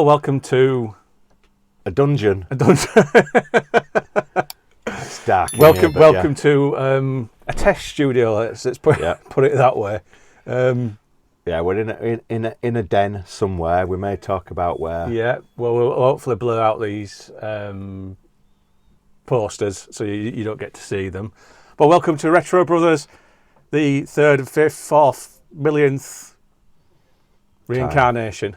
Welcome to a dungeon. It's dark. Welcome to a test studio. Let's put it that way. We're in a den somewhere. We may talk about where. Yeah, well, we'll hopefully blur out these posters so you don't get to see them. But welcome to Retro Brothers, the 3rd, 5th, 4th, millionth reincarnation.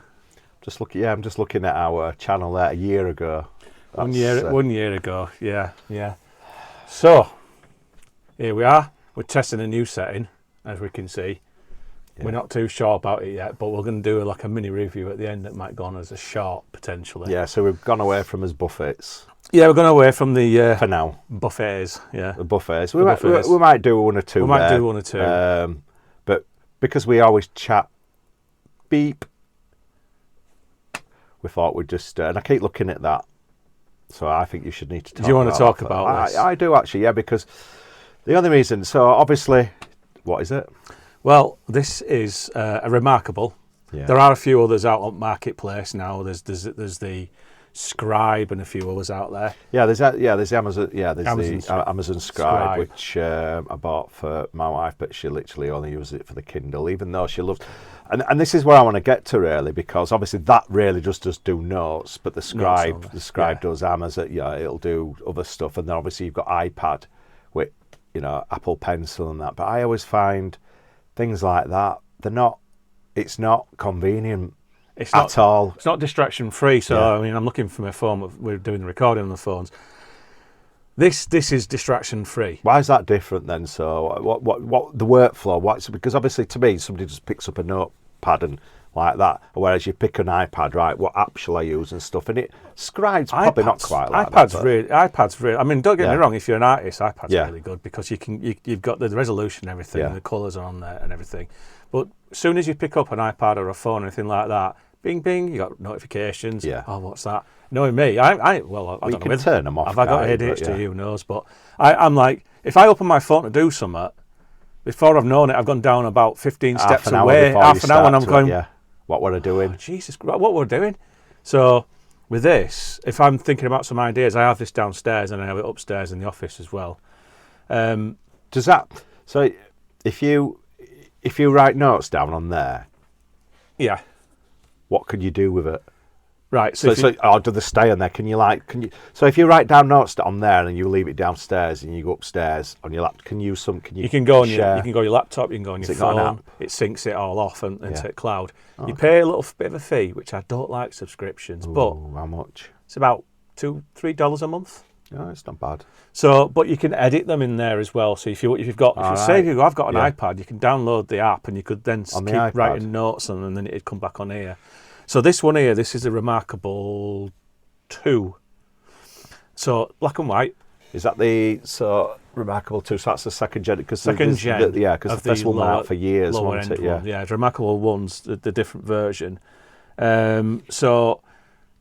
I'm just looking at our channel there a year ago. 1 year ago. Yeah. So here we are. We're testing a new setting, as we can see. Yeah. We're not too sure about it yet, but we're going to do like a mini review at the end that might go on as a short potentially. Yeah, so we've gone away from his buffets. Yeah, we're going away from the for now buffets. Yeah, the buffets. We might do one or two. But because we always chat beep, we thought we'd just and I keep looking at that. So I think you should need to talk. Do you want to talk about this? I do actually, yeah, because the only reason. So obviously, what is it? Well, this is a remarkable. Yeah. There are a few others out on Marketplace now. There's the Scribe and a few others out there. Yeah, there's the Amazon. Yeah, there's the Amazon Scribe, which I bought for my wife, but she literally only uses it for the Kindle, even though she loves. And this is where I want to get to really, because obviously that really just does do notes, but the Scribe does Amazon. Yeah, it'll do other stuff, and then obviously you've got iPad with Apple Pencil and that. But I always find things like that it's not convenient. At all. It's not distraction free. So I mean, I'm looking for my phone. We're doing the recording on the phones. This is distraction free. Why is that different then? So what the workflow? Because obviously to me, somebody just picks up a notepad and like that, whereas you pick an iPad, right? What app shall I use and stuff? And Scribe's probably not quite like that. iPad's really. I mean, don't get me wrong. If you're an artist, iPad's really good because you've got the resolution and everything, and the colours are on there and everything. But as soon as you pick up an iPad or a phone or anything like that, bing, bing, you got notifications. Yeah. Oh, what's that? Knowing me, I don't know. You can turn them off. Have I got ADHD? Who knows? But I'm like, if I open my phone to do something, before I've known it, I've gone down about 15 steps away. Half an hour, and I'm going, what were I doing? Oh, Jesus, what were I doing? So with this, if I'm thinking about some ideas, I have this downstairs and I have it upstairs in the office as well. Does that? So if you write notes down on there, what can you do with it? Right. So do they stay on there? Can you? So if you write down notes on there and you leave it downstairs and you go upstairs on your laptop, you can go on your laptop. You can go on your phone. It syncs it all off into the cloud. Okay. You pay a little bit of a fee, which I don't like subscriptions. But how much? It's about $2-3 a month. No, it's not bad. So, but you can edit them in there as well. So if I've got an iPad, you can download the app and you could then keep writing notes and then it'd come back on here. So this one here, this is a Remarkable 2. So black and white. Is that Remarkable 2? So that's the second gen. Because the first one went out for years, wasn't it? Yeah, Remarkable 1's the different version. So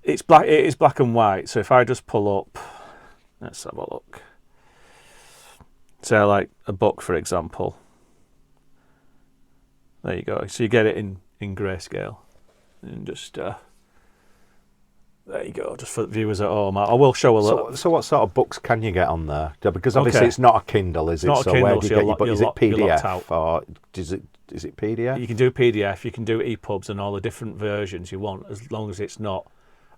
it's black. It is black and white. So if I just pull up, let's have a look. Say like a book, for example. There you go. So you get it in grayscale. And just there you go. Just for the viewers at home, I will show a little. So what sort of books can you get on there? Because obviously it's not a Kindle, is it? Not a Kindle, where do you get your book? Is it PDF or is it PDF? You can do PDF. You can do EPUBs and all the different versions you want, as long as it's not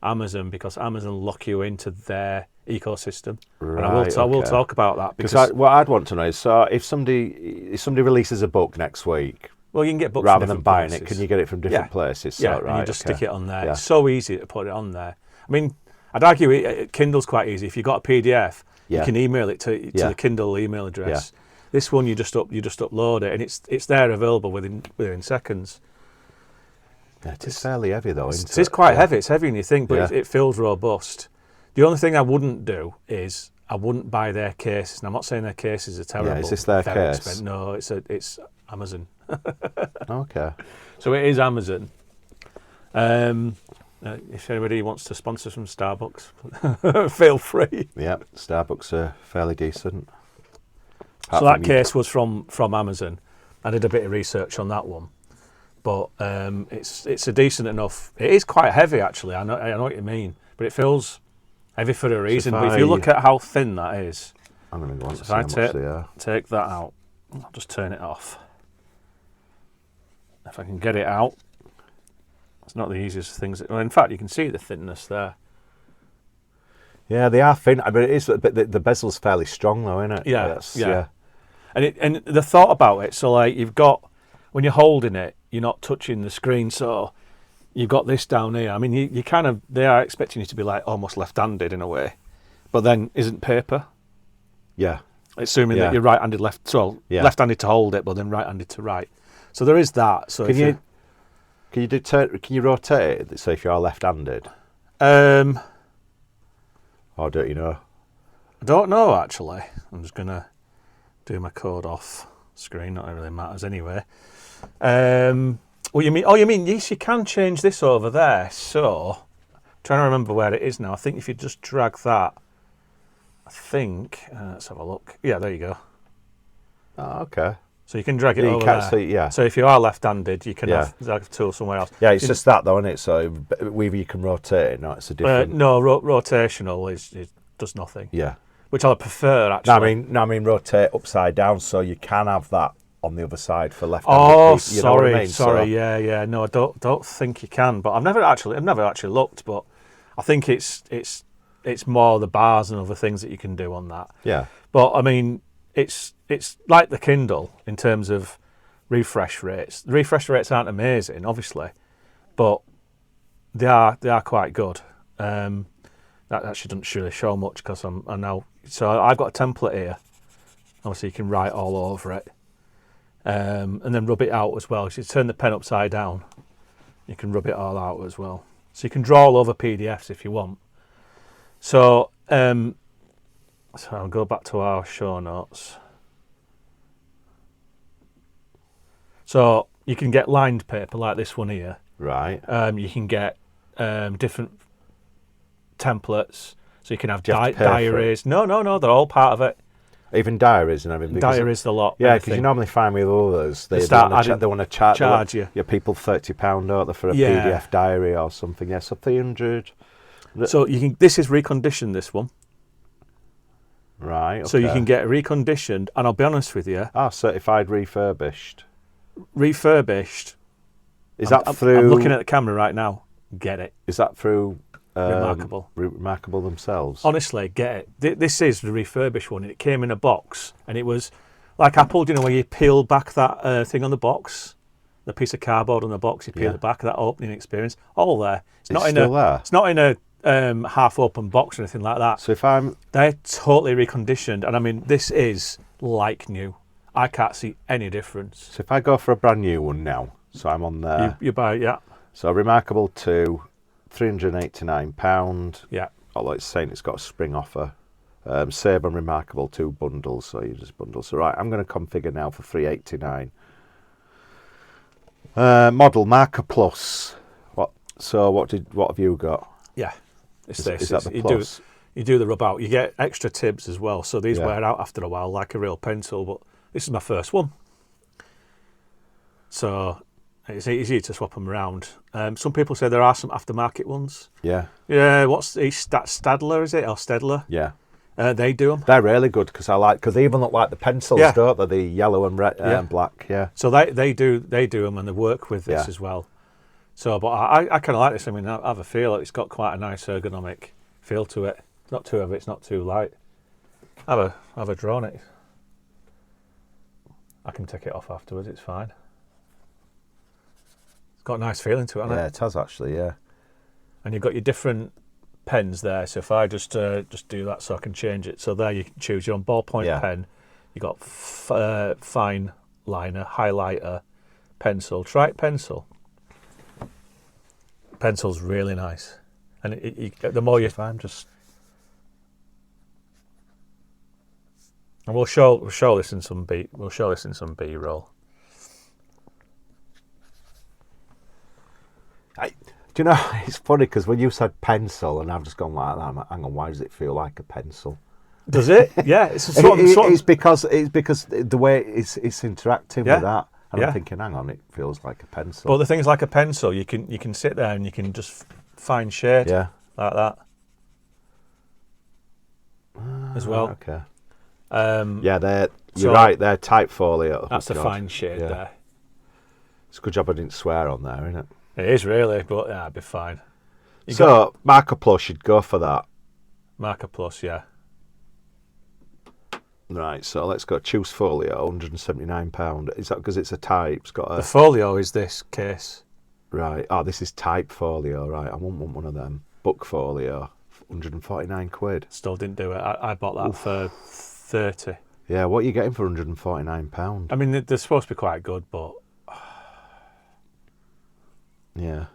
Amazon, because Amazon lock you into their ecosystem. Right. And I will talk about that because what I'd want to know is, so if somebody releases a book next week. Well, you can get books rather than buying places. It. Can you get it from different places? Yeah, and you just stick it on there. It's so easy to put it on there. I mean, I'd argue Kindle's quite easy. If you've got a PDF, you can email it to the Kindle email address. This one you just upload it, and it's there available within seconds. Yeah, it is fairly heavy though, isn't it? It is quite heavy. It's heavier than you think, but it feels robust. The only thing I wouldn't do is I wouldn't buy their cases. And I'm not saying their cases are terrible. Yeah, is this their case? No, it's Amazon. Okay. So it is Amazon. If anybody wants to sponsor some Starbucks, feel free. Yeah, Starbucks are fairly decent. So that case was from Amazon. I did a bit of research on that one. but it's a decent enough. It is quite heavy, actually. I know what you mean, but it feels heavy for a reason. But if you look at how thin that is, I'm going to go on to if see I how much they are. take that out, I'll just turn it off. If I can get it out, it's not the easiest things. Well, in fact, you can see the thinness there. Yeah, they are thin. I mean, it is. But the bezel's fairly strong, though, isn't it? Yeah. And the thought about it. So, like, you've got when you're holding it, you're not touching the screen. So, you've got this down here. I mean, you kind of they are expecting you to be like almost left-handed in a way, but then isn't paper. Yeah. Assuming that you're right-handed, left-handed to hold it, but then right-handed to write. So there is that. So can you rotate it? So if you are left-handed, or don't you know? I don't know actually. I'm just gonna do my code off screen. Not that it really matters anyway. What you mean? Oh, you mean yes? You can change this over there. So trying to remember where it is now. I think if you just drag that, I think let's have a look. Yeah, there you go. Oh, okay. So you can drag it over there. Yeah. So if you are left-handed, you can have a tool somewhere else. Yeah, it's just that though, isn't it? So whether you can rotate it, no, it's a different. No, rotational it does nothing. Yeah. Which I prefer actually. No, I mean rotate upside down, so you can have that on the other side for left-handed. Oh, people, you know what I mean? Sorry. Yeah. No, I don't think you can. But I've never actually looked. But I think it's more the bars and other things that you can do on that. Yeah. But I mean. It's like the Kindle in terms of refresh rates. The refresh rates aren't amazing, obviously, but they are quite good. That actually doesn't really show much because I know. So I've got a template here. Obviously, you can write all over it, and then rub it out as well. So you turn the pen upside down, you can rub it all out as well. So you can draw all over PDFs if you want. So. So I'll go back to our show notes. So you can get lined paper like this one here. Right. You can get different templates. So you can have diaries. No, they're all part of it. Even diaries and everything. Diaries, the lot. Yeah, because you normally find with others, they want to charge you. Your people £30 don't they, for a PDF diary or something. Yeah, so 300. So you can. This is reconditioned. This one. Right. Okay. So you can get reconditioned, and I'll be honest with you. Certified refurbished. Refurbished. Is that through? I'm looking at the camera right now. Get it. Is that through? Remarkable themselves. Honestly, get it. This is the refurbished one. It came in a box, and it was like Apple. Do you know where you peel back that thing on the box, the piece of cardboard on the box? You peel it back. That opening experience, all there. It's not in a half-open box or anything like that. So they're totally reconditioned, and I mean this is like new. I can't see any difference. So if I go for a brand new one now, so I'm on there. You buy it, yeah. So Remarkable 2, £389. Yeah. Although it's saying it's got a spring offer. Save on Remarkable 2 bundles, so you just bundle. So right, I'm going to configure now for £389. Model Marker Plus. What have you got? Yeah. Is that the Plus? You do the rub out. You get extra tibs as well. So these wear out after a while, like a real pencil. But this is my first one, so it's easy to swap them around. Some people say there are some aftermarket ones. Yeah. Yeah. What's the Stadler? Is it or Stedler? Yeah. They do them. They're really good because they even look like the pencils, don't they? The yellow and red and black. Yeah. So they do them and they work with this as well. So, but I kind of like this. I mean, I have a feel it's got quite a nice ergonomic feel to it. It's not too heavy. It's not too light. Have a draw on it. I can take it off afterwards. It's fine. It's got a nice feeling to it, hasn't it? Yeah, it has actually. Yeah. And you've got your different pens there. So if I just do that, so I can change it. So there you can choose your own ballpoint pen. You got fine liner, highlighter, pencil. Try it, pencil. Pencil's really nice, and the more you find, and we'll show this in some B-roll. Do you know, it's funny because when you said pencil, and I've just gone like that. I'm like, hang on, why does it feel like a pencil? Does it? Yeah, it's because the way it's interacting with that. And I'm thinking, hang on, it feels like a pencil. But the thing's like a pencil. You can sit there and you can just fine shade like that as well. Okay. You're right. They're type folio. That's a fine shade there. It's a good job I didn't swear on there, isn't it? It is really, but yeah, it'd be fine. Marker Plus, you'd go for that. Marker Plus, yeah. Right, so let's go choose folio, £179. Is that because it's a type? It's got the folio is this case. Right. Oh, this is type folio. Right, I won't want one of them. Book folio, £149. Still didn't do it. I bought that for 30. Yeah, what are you getting for £149? I mean, they're supposed to be quite good, but yeah.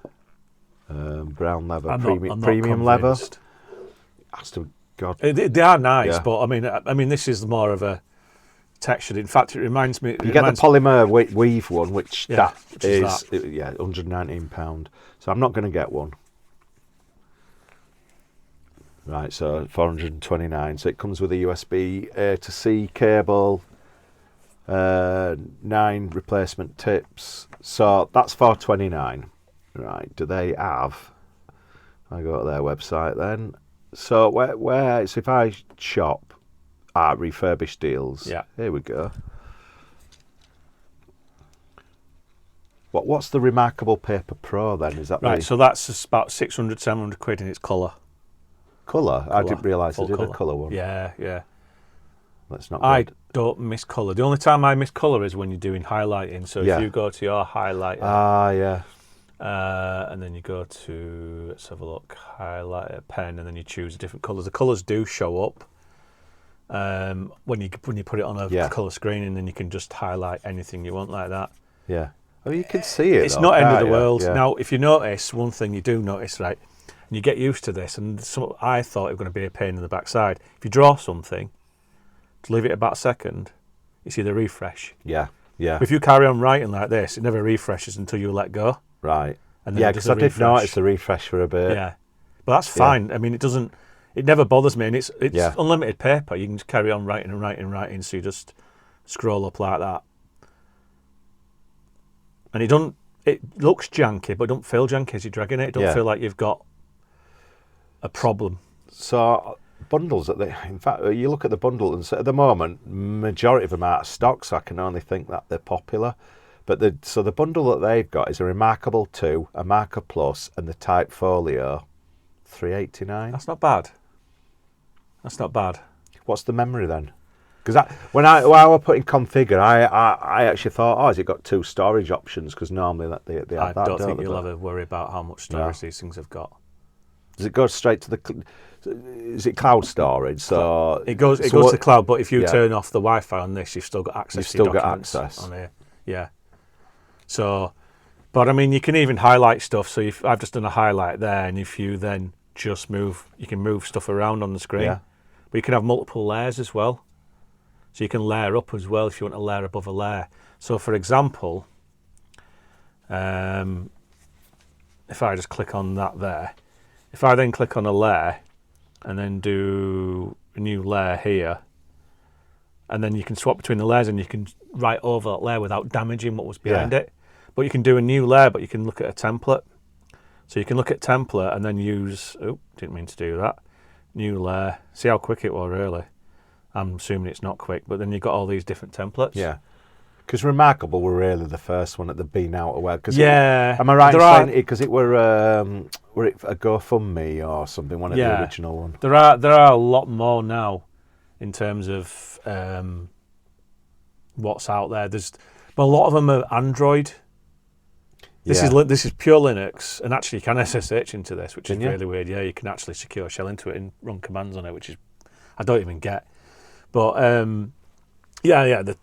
Brown leather, I'm not premium leather. Has to God. They are nice, but I mean, this is more of a textured. In fact, it reminds me. You get the polymer weave one, which is £119. So I'm not going to get one. Right, so $429. So it comes with a USB A to C cable, 9 replacement tips. So that's $429. Right, do they have? I go to their website then. So so if I shop refurbished deals, here we go. What's the Remarkable Paper Pro then? Is that right? So that's about 600, 700 quid in its colour. Colour? I didn't realise they did a colour one. Yeah. That's not. I don't miss colour. The only time I miss colour is when you're doing highlighting. So if you go to your highlighter, and then you go to, let's have a look, highlighter pen, and then you choose different colours. The colours do show up when you put it on a colour screen, and then you can just highlight anything you want like that. Yeah. Oh, you can see it. It's not end of the world. Yeah. Now, if you notice, one thing you do notice, right, and you get used to this, and I thought it was going to be a pain in the backside. If you draw something, to leave it about a second, you see the refresh. Yeah. But if you carry on writing like this, it never refreshes until you let go. Right. And because I did notice the refresh for a bit. Yeah. But that's fine. I mean, it never bothers me, and it's unlimited paper. You can just carry on writing and writing and writing, so you just scroll up like that. And it looks janky, but it don't feel janky as you're dragging it. It don't feel like you've got a problem. So bundles, in fact, you look at the bundle, and so at the moment, majority of them are out of stock, so I can only think that they're popular. But the bundle that they've got is a Remarkable 2, a Marker Plus, and the Type Folio, $389. That's not bad. What's the memory then? Because when I was putting configure, I actually thought, has it got 2 storage options? Because normally they have that. I don't think you'll ever worry about how much storage these things have got. Does it go straight to is it cloud storage? So it goes to the cloud, but if you turn off the Wi-Fi on this, you've still got access to your documents on here. Yeah. So, but I mean, you can even highlight stuff. So I've just done a highlight there, and if you then just you can move stuff around on the screen. Yeah. But you can have multiple layers as well. So you can layer up as well if you want to layer above a layer. So for example, if I just click on that there, if I then click on a layer and then do a new layer here, and then you can swap between the layers and you can write over that layer without damaging what was behind it. But you can do a new layer, but you can look at a template. So you can look at template and then use, didn't mean to do that, new layer. See how quick it was, really. I'm assuming it's not quick, but then you've got all these different templates. Yeah. Because Remarkable were really the first one that they've been out aware. Am I right in saying it? Because it were it a GoFundMe or something, one of the original ones? There are a lot more now in terms of what's out there. But a lot of them are Android. This is pure Linux, and actually you can SSH into this, which is really weird. Yeah, you can actually secure shell into it and run commands on it, which is I don't even get. But the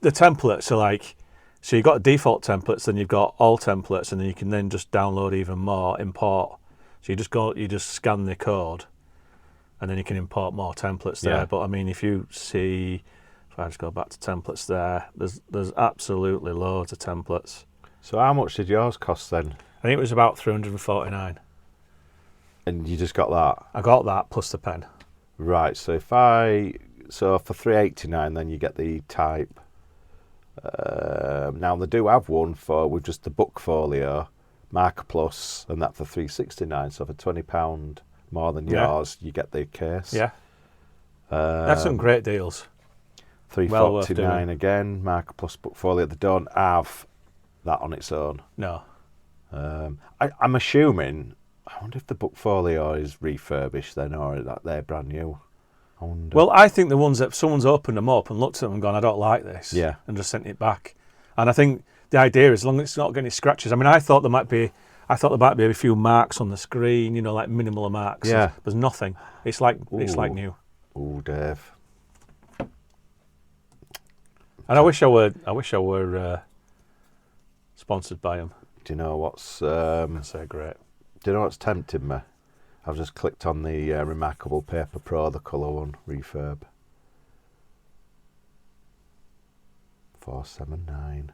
templates are like, so you've got default templates, then you've got all templates, and then you can then just download even more, import. So you just scan the code, and then you can import more templates there. Yeah. But I mean, if you see, if I just go back to templates there, there's absolutely loads of templates. So how much did yours cost then? I think it was about $349. And you just got that? I got that plus the pen. Right. So for $389, then you get the Type Now they do have one with just the book folio, Marker Plus, and that for £3.69. So for £20 more than yours, you get the case. Yeah, that's some great deals. £3.49 again, Marker Plus book folio. They don't have that on its own. No. I'm assuming. I wonder if the book folio is refurbished then, or that they're brand new. Well, I think the ones that someone's opened them up and looked at them and gone, I don't like this, and just sent it back. And I think the idea is, as long as it's not getting scratches. I mean, I thought there might be a few marks on the screen, like minimal marks. Yeah. There's nothing. It's like new. Ooh, Dave. And I wish I were sponsored by them. Do you know what's? They're great. Do you know what's tempting me? I've just clicked on the Remarkable Paper Pro, the colour one, refurb. £4.79.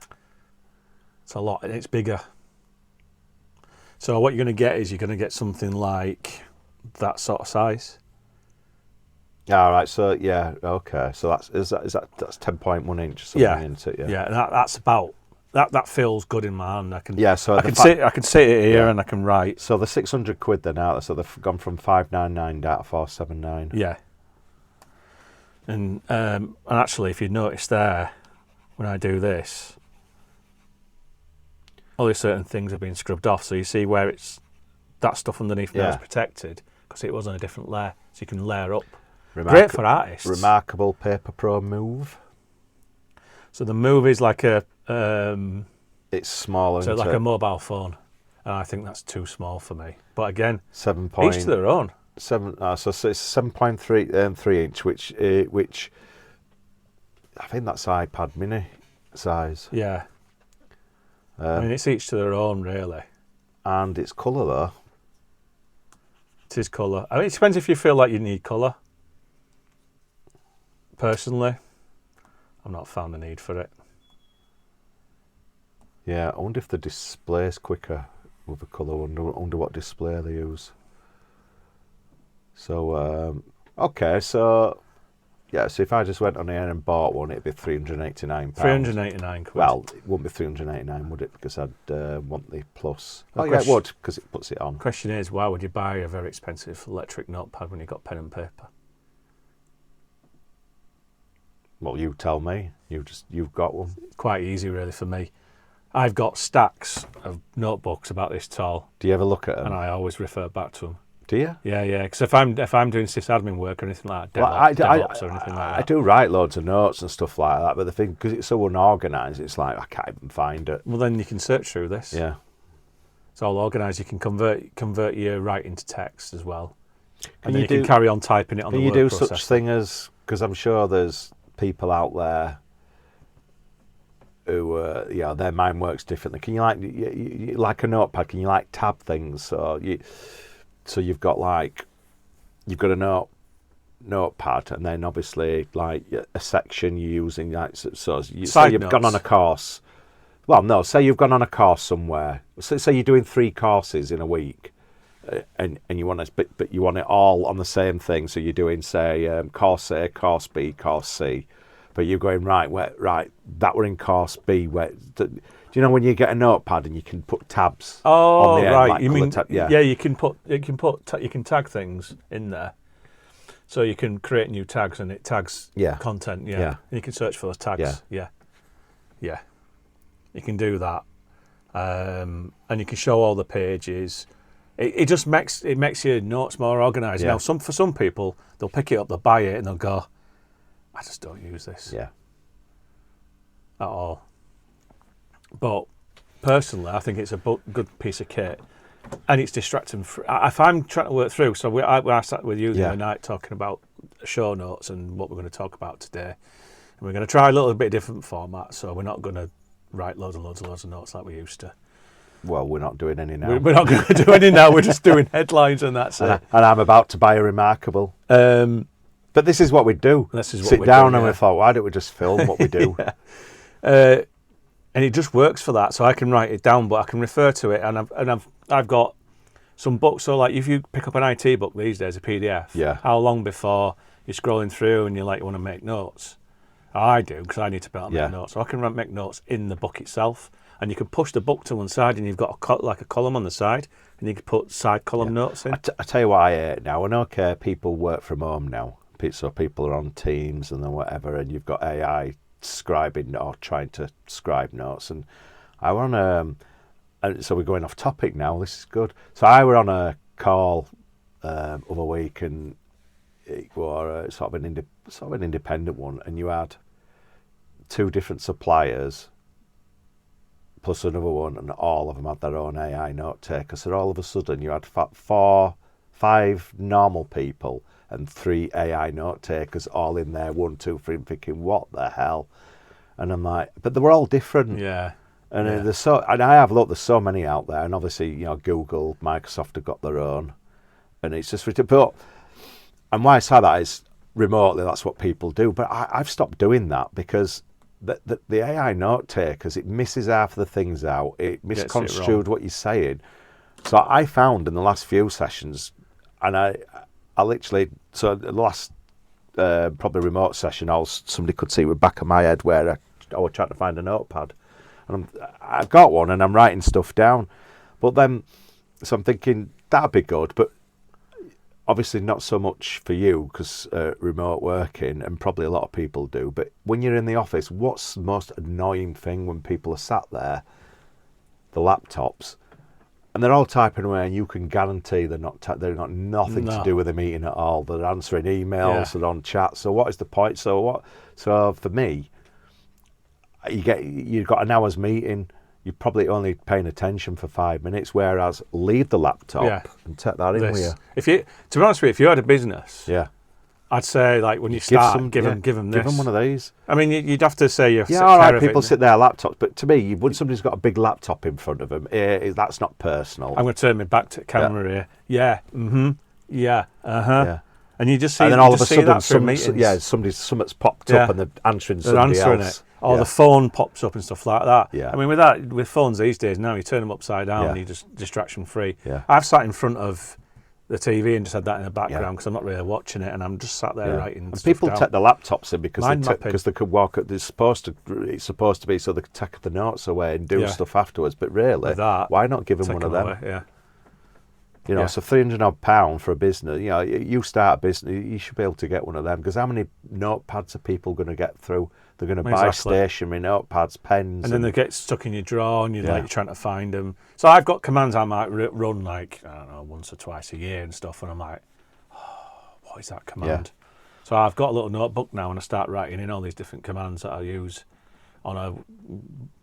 It's a lot, and it's bigger. So what you're going to get is you're going to get something like that sort of size. All right. So yeah. Okay. So that's 10.1 inch. Something into it. Yeah. Yeah. And that's about. That feels good in my hand. I can sit it here and I can write. So the £600 then out. So they've gone from £599 down to £4.79. Yeah. And actually, if you notice there, when I do this, only certain things have been scrubbed off. So you see where that stuff underneath there is protected because it was on a different layer. So you can layer up. Great for artists. Remarkable Paper Pro Move. So the Move is like a. It's smaller. So like a mobile phone, and I think that's too small for me. But again, each to their own. So it's 7.3 inch, which I think that's iPad Mini size. Yeah. I mean, it's each to their own, really. And it's colour though. It is colour. I mean, it depends if you feel like you need colour. Personally, I've not found a need for it. Yeah, I wonder if the display's quicker with the colour. I wonder what display they use. So, okay, so if I just went on here and bought one, it'd be £389. £389. Well, it wouldn't be £389, would it? Because I'd want the Plus. It would, because it puts it on. The question is, why would you buy a very expensive electric notepad when you've got pen and paper? Well, you tell me. You've got one. Quite easy, really, for me. I've got stacks of notebooks about this tall. Do you ever look at them? And I always refer back to them. Do you? Yeah. Because if I'm doing sysadmin work or anything like that, DevOps or anything like that. I do write loads of notes and stuff like that, but the thing, because it's so unorganised, it's like I can't even find it. Well, then you can search through this. Yeah. It's all organised. You can convert your writing to text as well, and then you can carry on typing it on the word processor. Can you do such thing as, because I'm sure there's people out there who, their mind works differently. Can you like a notepad? Can you tab things? So you've got a notepad, and then obviously a section you're using. Say you've gone on a course. Well, no. Say you've gone on a course somewhere. Say you're doing 3 courses in a week, and you want to, but you want it all on the same thing. So you're doing course A, course B, course C. But you're going right that we're in course B. Do you know when you get a notepad and you can put tabs? Oh, on the right. end, You mean you can tag things in there, so you can create new tags and it tags content. Yeah. And you can search for those tags. Yeah. You can do that, and you can show all the pages. It just makes your notes more organised. Now, for some people, they'll pick it up, they'll buy it, and they'll go, I just don't use this at all. But personally, I think it's a good piece of kit, and it's distracting. If I'm trying to work through, so I sat with you the other night talking about show notes and what we're going to talk about today, and we're going to try a little bit different format. So we're not going to write loads of notes like we used to. Well, we're not doing any now. We're not going to do any now. We're just doing headlines and that's it. And I'm about to buy a Remarkable. But this is what we do. Sit down and we thought, why don't we just film what we do? And it just works for that. So I can write it down, but I can refer to it. And I've got some books. So like if you pick up an IT book these days, a PDF, how long before you're scrolling through and you want to make notes? I do, because I need to be able to make notes. So I can make notes in the book itself, and you can push the book to one side, and you've got like a column on the side, and you can put side column notes in. I tell you what I hate now. And okay, people work from home now, so people are on Teams and then whatever, and you've got AI scribing or trying to scribe notes. And I were on and so we're going off topic now. This is good. So I were on a call other week, and it was sort of an independent one, and you had 2 different suppliers plus another one, and all of them had their own AI note taker. So all of a sudden you had 5 normal people and 3 AI note takers all in there, 1, 2, 3, thinking, what the hell? And I'm like, but they were all different. Yeah. And and I have looked, there's so many out there, and obviously, Google, Microsoft have got their own, and it's just ridiculous. And why I say that is remotely, that's what people do. But I've stopped doing that because the AI note takers, it misses half of the things out. It misconstrued what you're saying. So I found in the last few sessions, and I literally, so the last probably remote session, somebody could see with the back of my head where I was trying to find a notepad. And I've got one and I'm writing stuff down. But then, so I'm thinking, that'd be good, but obviously not so much for you because remote working, and probably a lot of people do. But when you're in the office, what's the most annoying thing when people are sat there? The laptops. And they're all typing away, and you can guarantee they're got nothing to do with the meeting at all. They're answering emails, they're on chat. So what is the point? So for me, you've got an hour's meeting, you're probably only paying attention for 5 minutes, whereas leave the laptop and take that in with you. To be honest with you, if you had a business, I'd say, like, when you start, give them this. Give them one of these. I mean, you'd have to say you're all right, people sit there laptops, but to me, when somebody's got a big laptop in front of them, that's not personal. I'm going to turn my back to the camera here. And you just see, and then all of a sudden, something's popped up and they're answering somebody else. Or the phone pops up and stuff like that. Yeah. I mean, with phones these days now, you turn them upside down and you're just distraction free. Yeah. I've sat in front of the TV and just had that in the background because I'm not really watching it, and I'm just sat there writing. And people take the laptops in because they could walk. It's supposed to be so they could take the notes away and do stuff afterwards. But really, why not give them one of them? Away, so £300 for a business. You start a business, you should be able to get one of them, because how many notepads are people going to get through? They're going to buy stationery notepads, pens, and then they get stuck in your drawer, and you're trying to find them. So I've got commands I might run, like, I don't know, once or twice a year and stuff, and I'm like, what is that command? Yeah. So I've got a little notebook now, and I start writing in all these different commands that I use on a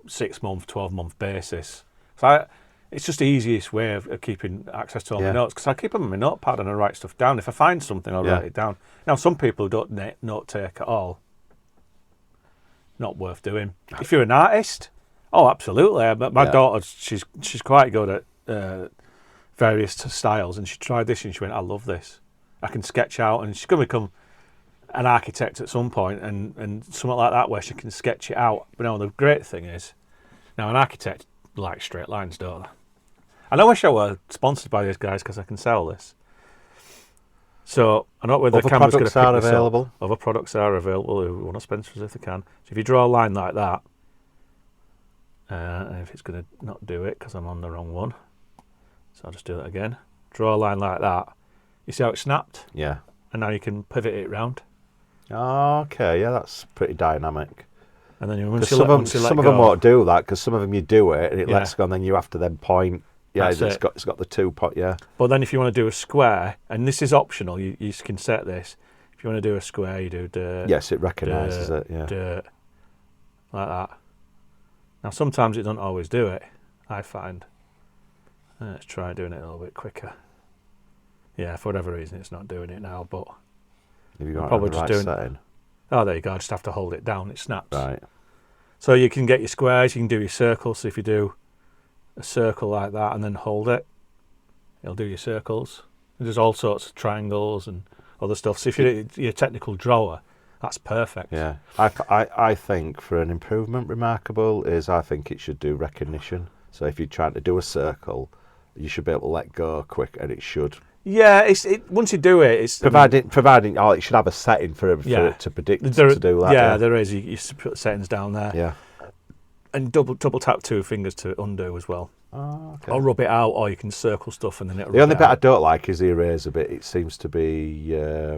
6-month, 12-month basis. So it's just the easiest way of keeping access to all my notes, because I keep them in my notepad and I write stuff down. If I find something, I'll write it down. Now, some people don't note take at all. Not worth doing. If you're an artist, absolutely. But my daughter, she's quite good at various styles, and she tried this and she went, I love this. I can sketch out, and she's going to become an architect at some point, and something like that where she can sketch it out. But no, the great thing is, now an architect likes straight lines, don't they? And I wish I were sponsored by these guys, because I can sell this. So I know where the camera's going to pick this up. Other products are available. Who want to sponsor us if they can. So if you draw a line like that, and if it's going to not do it because I'm on the wrong one, so I'll just do that again. Draw a line like that. You see how it snapped? Yeah. And now you can pivot it round. Okay, yeah, that's pretty dynamic. And then some of them won't do that, because some of them you do it and it lets go, and then you have to then point. Yeah, it's got the 2 pot. Yeah. But then if you want to do a square, and this is optional, you can set this. If you want to do a square, you do dirt. Yes, it recognises it. Yeah. Dirt, like that. Now sometimes it doesn't always do it, I find. Let's try doing it a little bit quicker. Yeah, for whatever reason, it's not doing it now. But have you got probably just doing setting? Oh, there you go. I just have to hold it down. It snaps. Right. So you can get your squares. You can do your circles. So if you do a circle like that and then hold it, it'll do your circles. And there's all sorts of triangles and other stuff. So if you're your technical drawer, that's perfect. Yeah, I think for an improvement remarkable is, I think it should do recognition. So if you're trying to do a circle, you should be able to let go quick, and it should Yeah, once you do it, it's providing it should have a setting for it to predict to do that. Yeah, there is. You put settings down there. Yeah. And double tap 2 fingers to undo as well. Oh, okay. Or rub it out, or you can circle stuff and then it'll. The only bit I don't like is the eraser bit. It seems to be a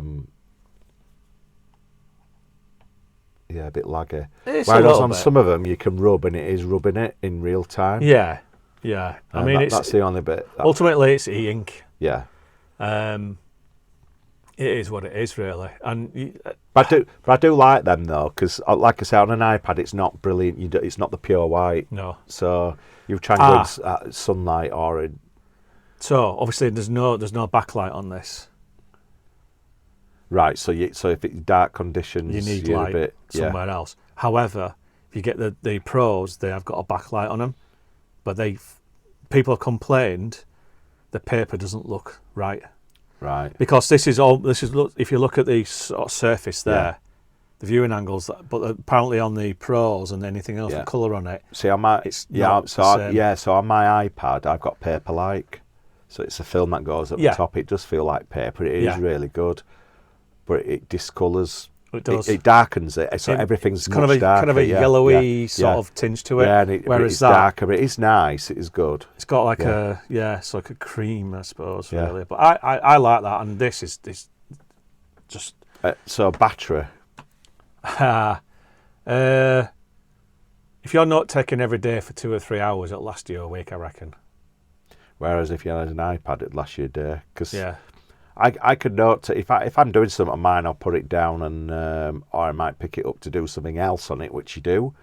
bit laggy. Whereas on some of them you can rub and it is rubbing it in real time. Yeah. I mean, that's the only bit. Ultimately, it's e-ink. Yeah. It is what it is, really. And but I do like them though, because like I say, on an iPad, it's not brilliant. It's not the pure white. No. So you try and go in sunlight or in. So obviously, there's no backlight on this. Right. So if it's dark conditions, you need light somewhere else. However, if you get the Pros, they have got a backlight on them, but people have complained the paper doesn't look right. Right. Because this is if you look at the sort of surface there, the viewing angles, but apparently on the Pros and anything else with colour on it. See, on my so on my iPad I've got paper-like, so it's a film that goes up the top. It does feel like paper. It is really good, but it discolours. It does. It darkens it, so everything's kind of a yellowy sort of tinge to it. Yeah, and it's darker, but it's nice. It is good. It's got like it's like a cream, I suppose, really. But I like that, and this is just so battery. If you're not taking every day for 2 or 3 hours, it'll last you a week, I reckon. Whereas if you had an iPad, it'd last you a day. Cause I could note if I'm doing something on mine, I'll put it down and or I might pick it up to do something else on it, which you do.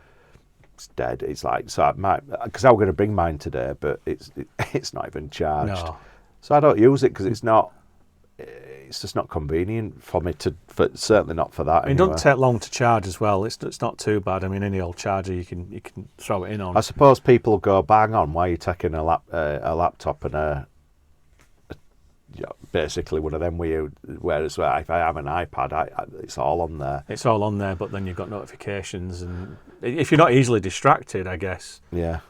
It's dead. It's like so. I might because I was going to bring mine today, but it's not even charged. No. So I don't use it because it's not. It's just not convenient for me certainly not for that. It doesn't take long to charge as well. It's not too bad. I mean, any old charger you can throw it in on. I suppose people go bang on. Why are you taking a laptop and basically one of them whereas if I have an iPad, it's all on there. It's all on there, but then you've got notifications, and if you're not easily distracted, I guess. Yeah.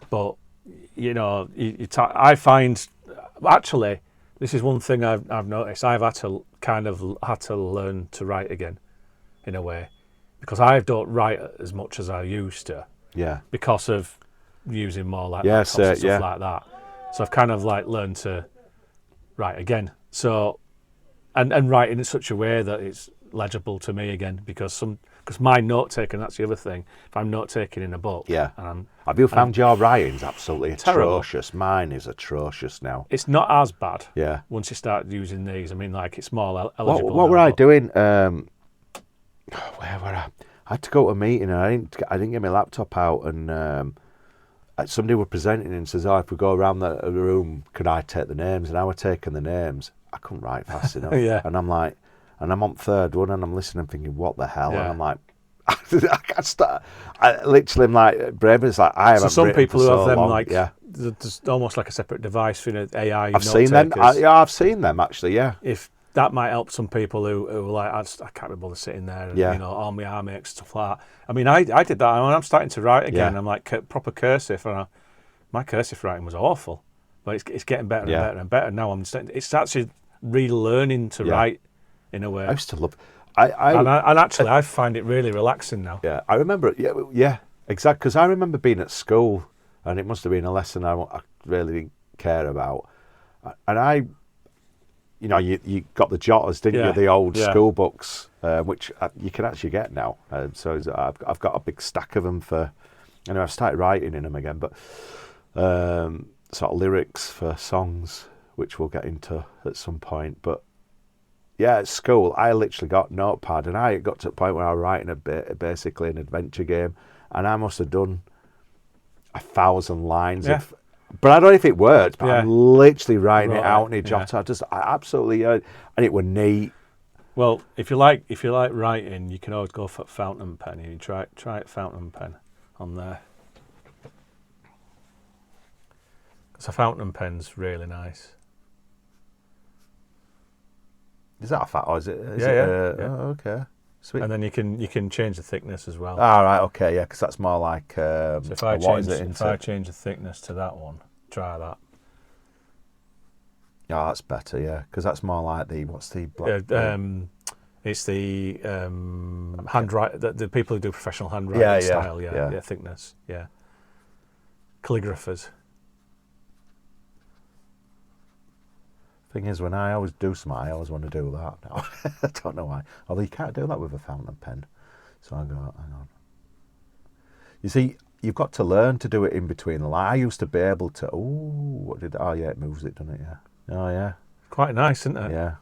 But I find actually this is one thing I've noticed. I've had to learn to write again, in a way, because I don't write as much as I used to. Yeah. Because of using more like laptops and stuff like that. So I've kind of like learned to write again. So, and writing in such a way that it's legible to me again, because my note taking, that's the other thing. If I'm note taking in a book, have you found your writing's absolutely atrocious? Mine is atrocious now. It's not as bad. Yeah. Once you start using these, I mean, like it's more eligible. What were I doing? Where were I? I had to go to a meeting and I didn't get my laptop out, and somebody were presenting and says, if we go around the room, could I take the names? And I were taking the names. I couldn't write fast enough. And I'm like, and I'm on third one and I'm listening thinking, what the hell? And I'm like, I can't start. I literally am like, Braven's like, I haven't. So some people who have them long. there's almost like a separate device for AI. I've seen them. I've seen them actually. Yeah. If that might help some people who are like, I can't be bothered sitting there and all my arm aches, stuff like that. I mean, I did that, and when I'm starting to write again, I'm like proper cursive, and my cursive writing was awful, but it's getting better and better and better now. It's actually relearning to write in a way. I used to love. I find it really relaxing now. Yeah, I remember. Yeah, exactly. Because I remember being at school, and it must have been a lesson I really didn't care about, and you got the jotters, didn't you? The old school books, which you can actually get now. So I've got a big stack of them I've started writing in them again, but sort of lyrics for songs, which we'll get into at some point. But yeah, at school, I literally got notepad, and I got to the point where I was writing basically an adventure game, and I must have done 1,000 lines of. But I don't know if it worked, but I'm literally writing it out in a jot. I absolutely, and it was neat. Well, if you like writing, you can always go for fountain pen. You try it fountain pen on there. Because a fountain pen's really nice. Is that a fat or is it? Oh, okay. Sweet. And then you can change the thickness as well. Ah, right, okay, yeah, because that's more like. So if I change the thickness to that one, try that. Oh, that's better, yeah, because that's more like what's the black? It's the handwrite. The people who do professional handwriting style, thickness, calligraphers. Thing is, when I always do something, I always want to do that. No, I don't know why. Although you can't do that with a fountain pen. So I go, hang on. You see, you've got to learn to do it in between the lines. I used to be able to. Oh, yeah, it moves it, doesn't it? Yeah. Oh, yeah. Quite nice, isn't it? Yeah.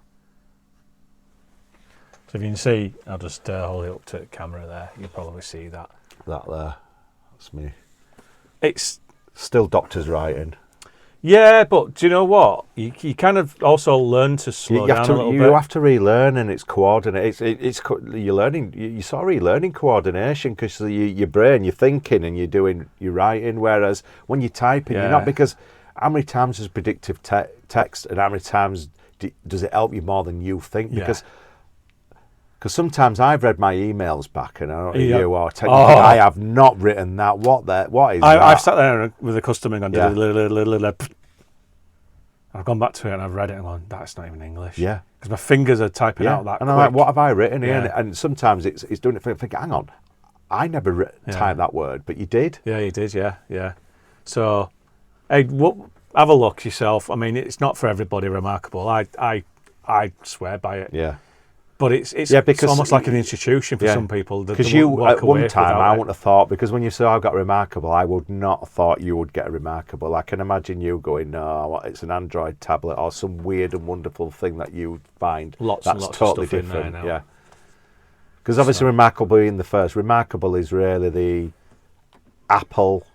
So if you can see, I'll just hold it up to the camera there. You'll probably see that. That there. That's me. It's still doctor's writing. Yeah, but do you know what? You kind of also learn to slow down a little bit. You have to relearn, and it's coordinate. You're learning. You're sort of relearning coordination because your brain, you're thinking and you're writing. Whereas when you're typing, you're not, because how many times is predictive text, and how many times does it help you more than you think? Because sometimes I've read my emails back, and I don't know you or I have not written that. What is that? I've sat there with a customer and gone, I've gone back to it and I've read it and gone, that's not even English. Yeah. Because my fingers are typing out that and I'm like, what have I written here? And sometimes it's doing it for think, hang on, I never typed that word, but you did. Yeah, you did, yeah. So, hey, have a look yourself. I mean, it's not for everybody remarkable. I swear by it. Yeah. But it's almost like an institution for some people. Because at one time, I wouldn't have thought, because when you say I got remarkable, I would not have thought you would get a remarkable. I can imagine you going, no, it's an Android tablet or some weird and wonderful thing that you find that's totally different. Yeah. Because obviously remarkable being the first. Remarkable is really the Apple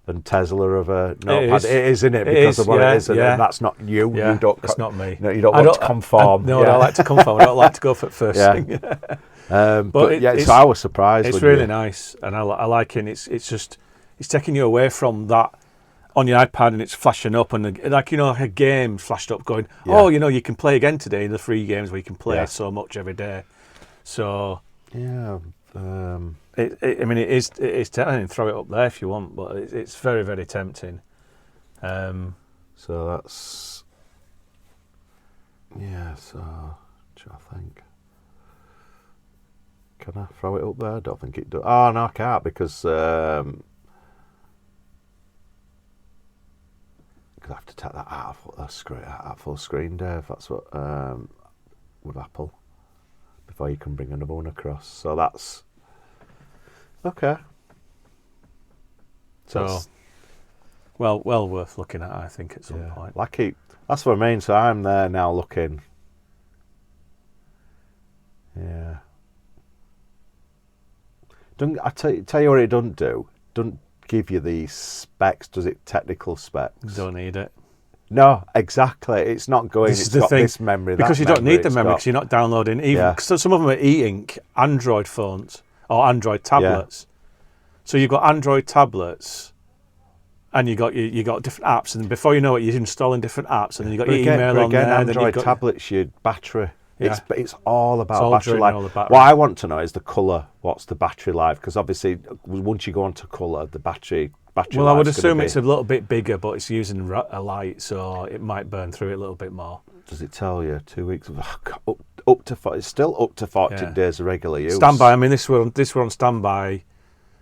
and Tesla of a notepad. It is, isn't it? Because of what it is. And that's not you. Yeah, you don't. It's not me. No, you don't want to conform. I don't like to conform. I don't like to go for it first thing. So I was surprised. It's really nice, and I like it. It's taking you away from that on your iPad, and it's flashing up, and like a game flashed up, going, you can play again today. The free games where you can play so much every day. So yeah. It is tempting. Throw it up there if you want, but it's very, very tempting. So that's So I think, can I throw it up there? I don't think it does. Oh no, I can't because I have to take that out of full screen, Dave. That's what with Apple before you can bring another one across. So that's. Okay. So, well worth looking at, I think, at some point. That's what I mean. So I'm there now looking. Yeah. I tell you what it doesn't do. Doesn't give you the specs. Does it? Technical specs. Don't need it. No, exactly. It's not going. It's got this memory. Because you don't need the memory because you're not downloading even. Because some of them are e-ink Android phones. Or Android tablets. So you've got Android tablets, and you got different apps, and before you know it, you're installing different apps, and then you got email on there. Android tablets, your battery. Yeah. It's all about battery life. What I want to know is the colour. What's the battery life? Because obviously, once you go onto colour, the battery. Well, I would assume it's a little bit bigger, but it's using a light, so it might burn through it a little bit more. Does it tell you 2 weeks? Up to it's still up to 14 days of regular use. Standby. I mean, this were on standby.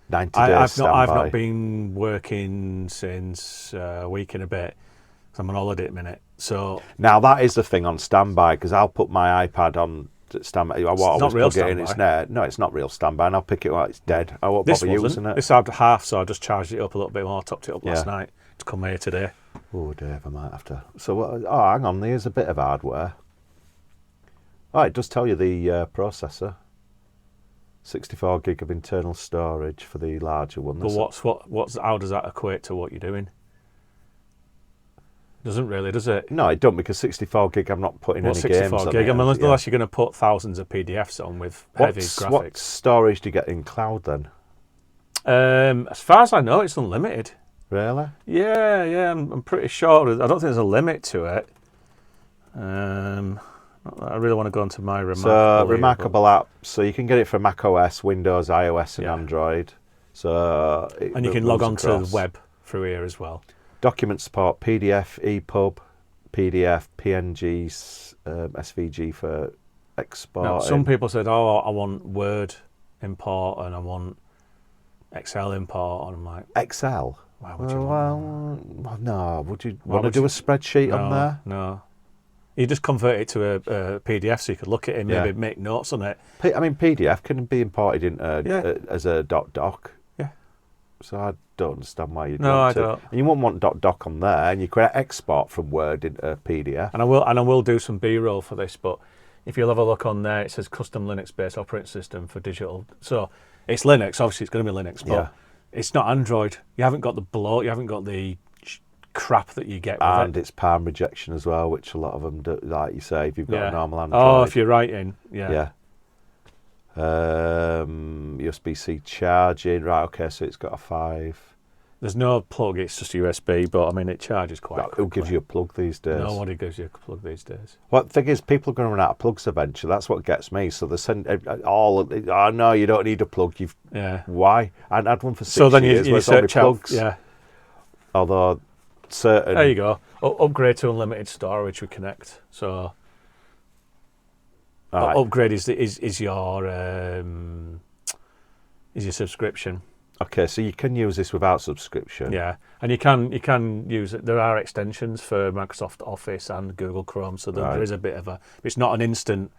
90 days standby. I've not been working since a week and a bit. I'm on holiday at the minute. So now that is the thing on standby, because I'll put my iPad on standby. It's not real standby. It's not real standby, and I'll pick it while it's dead. I won't bother using it. This had half, so I just charged it up a little bit more. Topped it up last night to come here today. Oh, Dave, I might have to. So, hang on. There's a bit of hardware. Oh, it does tell you the processor. 64 gig of internal storage for the larger one. But how does that equate to what you're doing? Doesn't really, does it? No, it don't, because 64 gig I'm not putting any games on. 64 gig? I mean, unless you're going to put thousands of PDFs on with heavy graphics. What storage do you get in cloud then? As far as I know, it's unlimited. Really? Yeah, I'm pretty sure. I don't think there's a limit to it. I really want to go into my Remarkable app. So you can get it for Mac OS, Windows, iOS, and Android. And you can log on to the web through here as well. Document support, PDF, EPUB, PDF, PNGs, SVG for export. Now, some people said, "Oh, I want Word import and I want Excel import," and I'm like, Excel. Why would you want that? No. Would you want to do a spreadsheet on there? No. You just convert it to a PDF so you could look at it and maybe make notes on it. I mean, PDF can be imported into as a doc. Yeah. So I don't understand why you'd want to. Don't. And you wouldn't want doc on there, and you could export from Word into PDF. And I will do some B-roll for this, but if you'll have a look on there, it says custom Linux-based operating system for digital. So it's Linux. Obviously, it's going to be Linux, but it's not Android. You haven't got the bloat. You haven't got the crap that you get with it. And it's palm rejection as well, which a lot of them do, like you say, if you've got a normal Android. Oh, if you're writing, USB-C charging, right, okay, so it's got a 5. There's no plug, it's just USB, but I mean, it charges quite quickly. Who gives you a plug these days? Nobody gives you a plug these days. Well, the thing is, people are going to run out of plugs eventually. That's what gets me. So they send oh no, you don't need a plug. Why? I had one for 6 years. So then you search plugs. Although certain. There you go. Upgrade to unlimited storage with Connect. So upgrade is your subscription. Okay, so you can use this without subscription. Yeah, and you can use it. There are extensions for Microsoft Office and Google Chrome, so there is a bit of a. It's not an instant.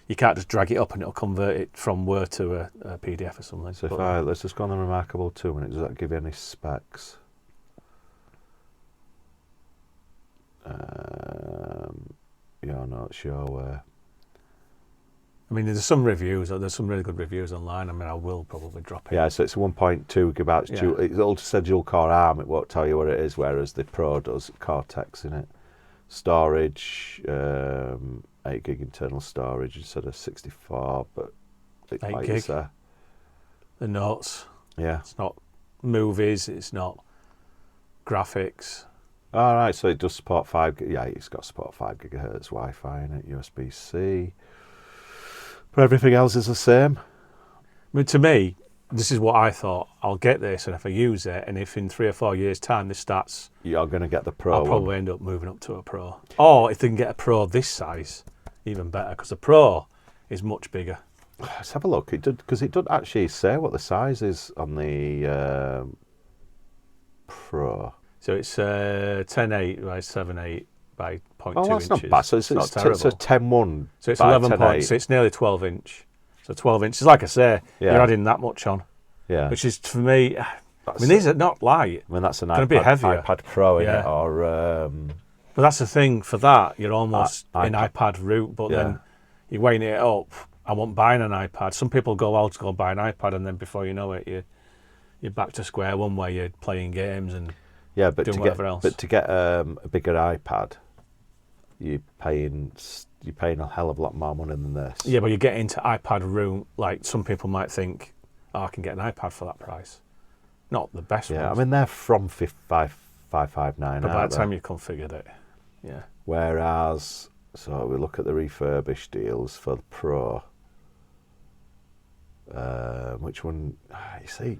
You can't just drag it up and it'll convert it from Word to a PDF or something. So let's just go on the Remarkable 2 minutes. Does that give you any specs? Not sure where. I mean, there's some reviews. There's some really good reviews online. I mean, I will probably drop it. Yeah, so it's 1.2 gigabytes. It's all said dual core ARM. It won't tell you what it is, whereas the Pro does. Cortex in it. Storage, 8 gig internal storage instead of 64, but 8 gig. The notes. Yeah. It's not movies. It's not graphics. All right, so it does support 5. Yeah, it's got support 5 gigahertz Wi-Fi in it, USB-C. But everything else is the same. I mean, to me, this is what I thought. I'll get this, and if I use it, and if in 3 or 4 years' time this starts, you're going to get the Pro. I'll probably end up moving up to a Pro. Or if they can get a Pro this size, even better, because the Pro is much bigger. Let's have a look. It doesn't actually say what the size is on the Pro. So it's 10.8 by 7.8 by 0.2 inches. Oh, that's not bad. So it's not terrible. So 10.1. So it's 11 points. So it's nearly 12 inch. So 12 inches, like I say, you're adding that much on. Yeah. Which is, for me, I mean, these are not light. I mean, that's an iPad Pro in it, or. But that's the thing. For that, you're almost in iPad route. But then you're weighing it up. I won't buy an iPad. Some people go out to go buy an iPad, and then before you know it, you're back to square one where you're playing games and. Yeah, but doing whatever else. But to get a bigger iPad, you're paying a hell of a lot more money than this. Yeah, but you get into iPad room, like some people might think, I can get an iPad for that price. Not the best ones. Yeah, I mean, they're from 559. But by the time you configured it, yeah. Whereas, so we look at the refurbished deals for the Pro. Which one? You see.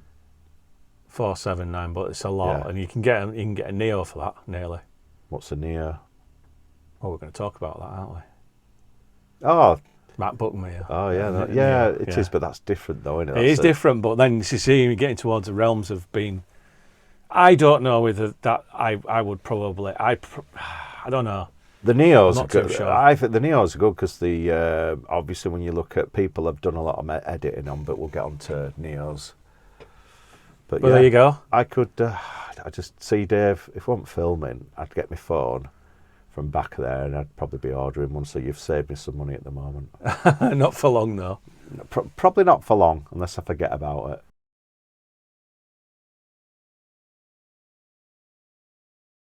479, but it's a lot, and you can get a Neo for that nearly. What's a Neo? Well, we're going to talk about that, aren't we? Oh, MacBook Neo. Oh yeah, it is, but that's different though, isn't it? It is different, but then you see you're getting towards the realms of being. I don't know whether that I would probably I don't know. The Neos are good. Sure. I think the Neos are good because the obviously when you look at people have done a lot of editing on, but we'll get on to Neos. But well, there you go. I could, I just see Dave, if I wasn't filming, I'd get my phone from back there and I'd probably be ordering one, so you've saved me some money at the moment. Not for long, though. Probably not for long, unless I forget about it.